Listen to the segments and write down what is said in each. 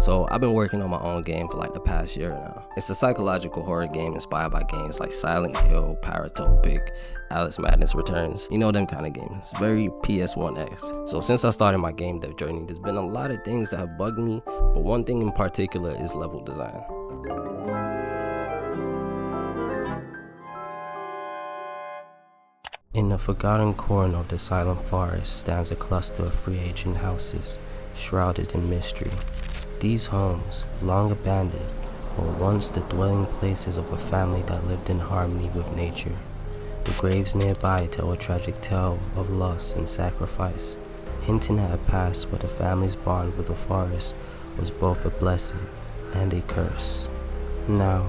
So I've been working on my own game for like the past year now. It's a psychological horror game inspired by games like Silent Hill, Paratopic, Alice Madness Returns. You know them kind of games. Very PS1X. So since I started my game dev journey, there's been a lot of things that have bugged me, but one thing in particular is level design. In the forgotten corner of the silent forest stands a cluster of free agent houses, shrouded in mystery. These homes, long abandoned, were once the dwelling places of a family that lived in harmony with nature. The graves nearby tell a tragic tale of loss and sacrifice, hinting at a past where the family's bond with the forest was both a blessing and a curse. Now,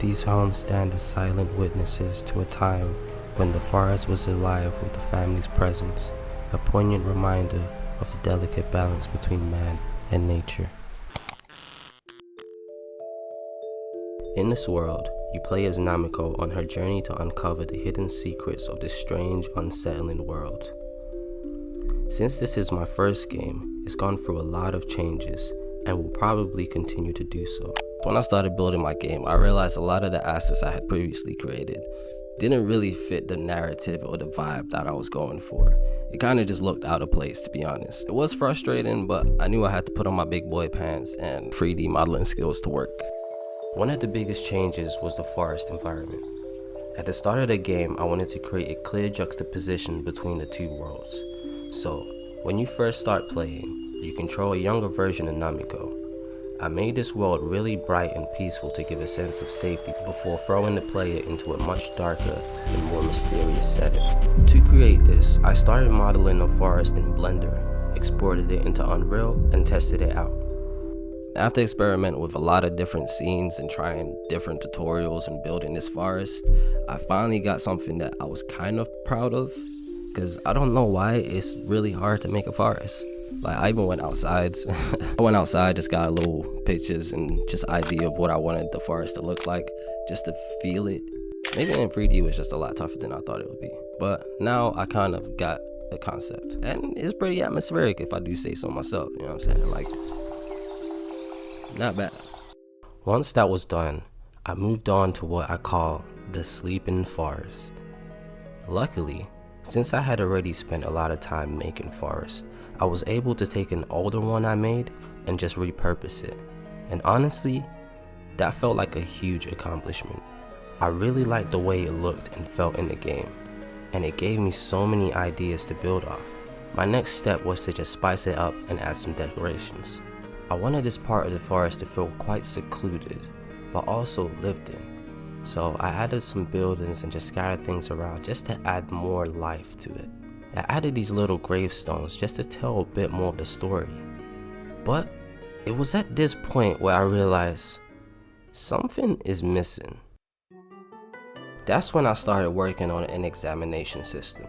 these homes stand as silent witnesses to a time when the forest was alive with the family's presence, a poignant reminder of the delicate balance between man and nature. In this world, you play as NAMIKO on her journey to uncover the hidden secrets of this strange, unsettling world. Since this is my first game, it's gone through a lot of changes and will probably continue to do so. When I started building my game, I realized a lot of the assets I had previously created didn't really fit the narrative or the vibe that I was going for. It kind of just looked out of place, to be honest. It was frustrating, but I knew I had to put on my big boy pants and 3D modeling skills to work. One of the biggest changes was the forest environment. At the start of the game, I wanted to create a clear juxtaposition between the two worlds. So, when you first start playing, you control a younger version of NAMIKO. I made this world really bright and peaceful to give a sense of safety before throwing the player into a much darker and more mysterious setting. To create this, I started modeling a forest in Blender, exported it into Unreal, and tested it out. After experimenting with a lot of different scenes and trying different tutorials and building this forest, I finally got something that I was kind of proud of, because I don't know why it's really hard to make a forest. Like, I even went outside. I went outside, just got little pictures and just idea of what I wanted the forest to look like, just to feel it. Making it in 3D was just a lot tougher than I thought it would be. But now I kind of got the concept. And it's pretty atmospheric, if I do say so myself, you know what I'm saying? Like, not bad. Once that was done, I moved on to what I call the sleeping forest. Luckily, since I had already spent a lot of time making forests, I was able to take an older one I made and just repurpose it. And honestly, that felt like a huge accomplishment. I really liked the way it looked and felt in the game, and it gave me so many ideas to build off. My next step was to just spice it up and add some decorations. I wanted this part of the forest to feel quite secluded, but also lived in. So I added some buildings and just scattered things around just to add more life to it. I added these little gravestones just to tell a bit more of the story. But it was at this point where I realized something is missing. That's when I started working on an examination system.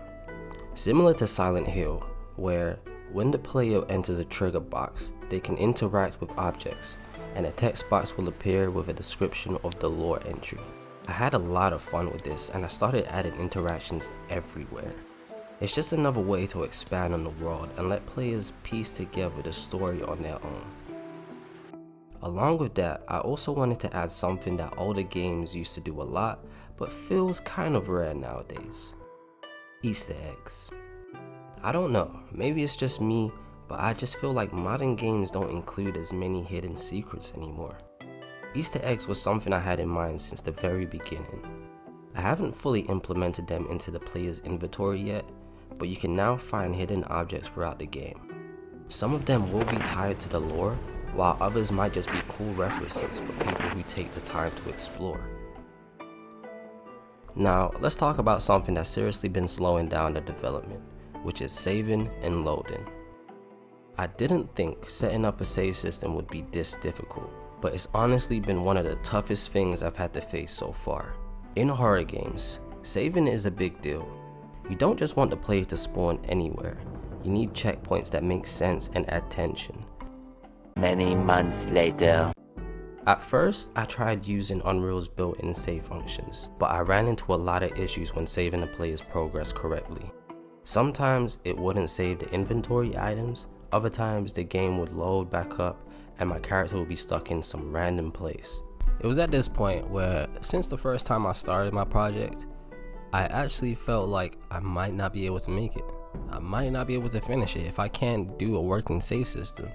Similar to Silent Hill, where when the player enters a trigger box, they can interact with objects, and a text box will appear with a description of the lore entry. I had a lot of fun with this, and I started adding interactions everywhere. It's just another way to expand on the world and let players piece together the story on their own. Along with that, I also wanted to add something that older games used to do a lot, but feels kind of rare nowadays. Easter eggs. I don't know, maybe it's just me, but I just feel like modern games don't include as many hidden secrets anymore. Easter eggs was something I had in mind since the very beginning. I haven't fully implemented them into the player's inventory yet, but you can now find hidden objects throughout the game. Some of them will be tied to the lore, while others might just be cool references for people who take the time to explore. Now, let's talk about something that's seriously been slowing down the development, which is saving and loading. I didn't think setting up a save system would be this difficult, but it's honestly been one of the toughest things I've had to face so far. In horror games, saving is a big deal. You don't just want the player to spawn anywhere. You need checkpoints that make sense and add tension. Many months later. At first, I tried using Unreal's built-in save functions, but I ran into a lot of issues when saving a player's progress correctly. Sometimes it wouldn't save the inventory items, Other times the game would load back up and my character would be stuck in some random place. It was at this point where, since the first time I started my project, I actually felt like I might not be able to make it. I might not be able to finish it. If I can't do a working save system,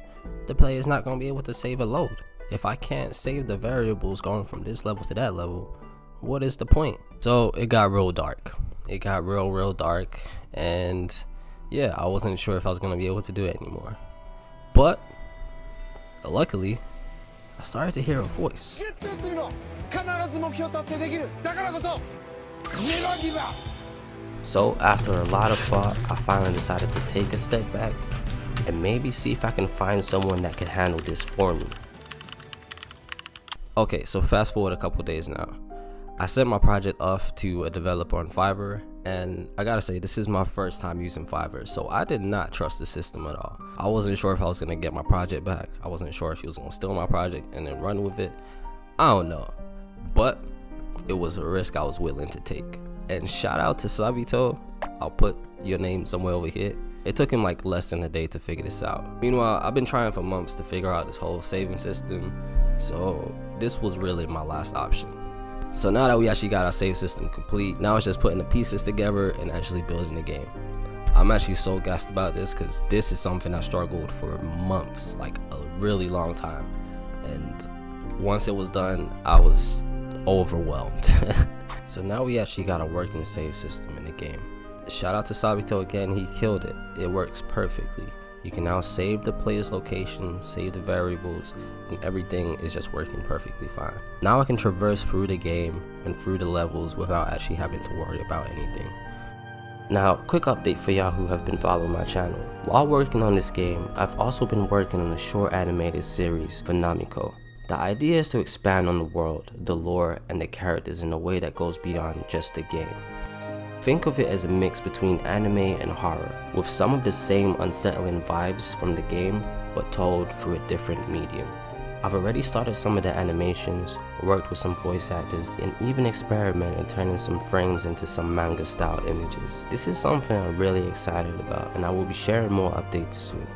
the player's not going to be able to save a load. If I can't save the variables going from this level to that level, what is the point? So it got real dark. It got real dark, and yeah, I wasn't sure if I was going to be able to do it anymore. But luckily, I started to hear a voice. So after a lot of thought, I finally decided to take a step back and maybe see if I can find someone that can handle this for me. Okay, so fast forward a couple days now. I sent my project off to a developer on Fiverr, and I gotta say, this is my first time using Fiverr, so I did not trust the system at all. I wasn't sure if I was gonna get my project back. I wasn't sure if he was gonna steal my project and then run with it. I don't know, but it was a risk I was willing to take. And shout out to Sabito. I'll put your name somewhere over here. It took him like less than a day to figure this out. Meanwhile, I've been trying for months to figure out this whole saving system, so this was really my last option. So now that we actually got our save system complete, now it's just putting the pieces together and actually building the game. I'm actually so gassed about this because this is something I struggled for months, like a really long time. And once it was done, I was overwhelmed. So now we actually got a working save system in the game. Shout out to Sabito again, he killed it. It works perfectly. You can now save the player's location, save the variables, and everything is just working perfectly fine. Now I can traverse through the game and through the levels without actually having to worry about anything. Now, quick update for y'all who have been following my channel. While working on this game, I've also been working on a short animated series for NAMIKO. The idea is to expand on the world, the lore, and the characters in a way that goes beyond just the game. Think of it as a mix between anime and horror, with some of the same unsettling vibes from the game, but told through a different medium. I've already started some of the animations, worked with some voice actors, and even experimented turning some frames into some manga style images. This is something I'm really excited about, and I will be sharing more updates soon.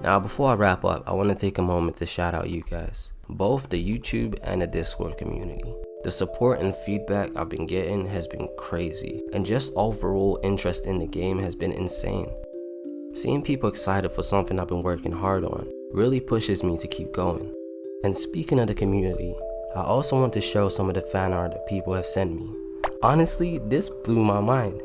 Now before I wrap up, I want to take a moment to shout out you guys, both the YouTube and the Discord community. The support and feedback I've been getting has been crazy, and just overall interest in the game has been insane. Seeing people excited for something I've been working hard on really pushes me to keep going. And speaking of the community, I also want to show some of the fan art that people have sent me. Honestly, this blew my mind.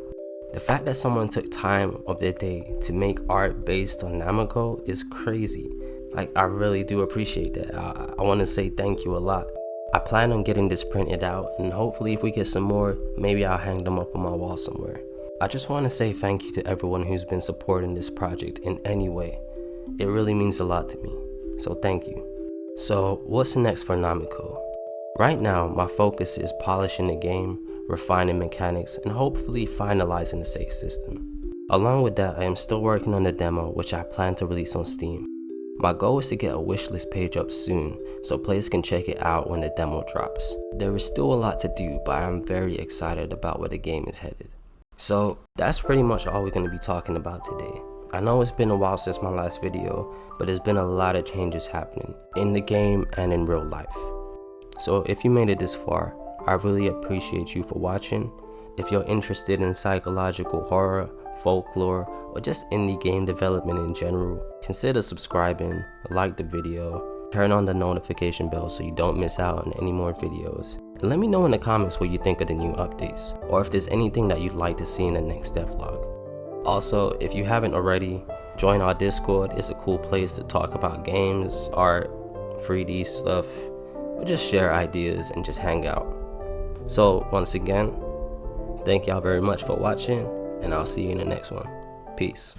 The fact that someone took time of their day to make art based on NAMIKO is crazy. Like, I really do appreciate that. I want to say thank you a lot. I plan on getting this printed out, and hopefully if we get some more, maybe I'll hang them up on my wall somewhere. I just want to say thank you to everyone who's been supporting this project in any way. It really means a lot to me, so thank you. So what's next for NAMIKO? Right now, my focus is polishing the game, refining mechanics, and hopefully finalizing the save system. Along with that, I am still working on the demo, which I plan to release on Steam. My goal is to get a wishlist page up soon so players can check it out when the demo drops. There is still a lot to do, but I am very excited about where the game is headed. So that's pretty much all we're going to be talking about today. I know it's been a while since my last video, but there's been a lot of changes happening in the game and in real life. So if you made it this far, I really appreciate you for watching. If you're interested in psychological horror, folklore, or just indie game development in general, consider subscribing, like the video, turn on the notification bell so you don't miss out on any more videos. And let me know in the comments what you think of the new updates, or if there's anything that you'd like to see in the next devlog. Also, if you haven't already, join our Discord. It's a cool place to talk about games, art, 3D stuff, or just share ideas and just hang out. So once again, thank y'all very much for watching, and I'll see you in the next one. Peace.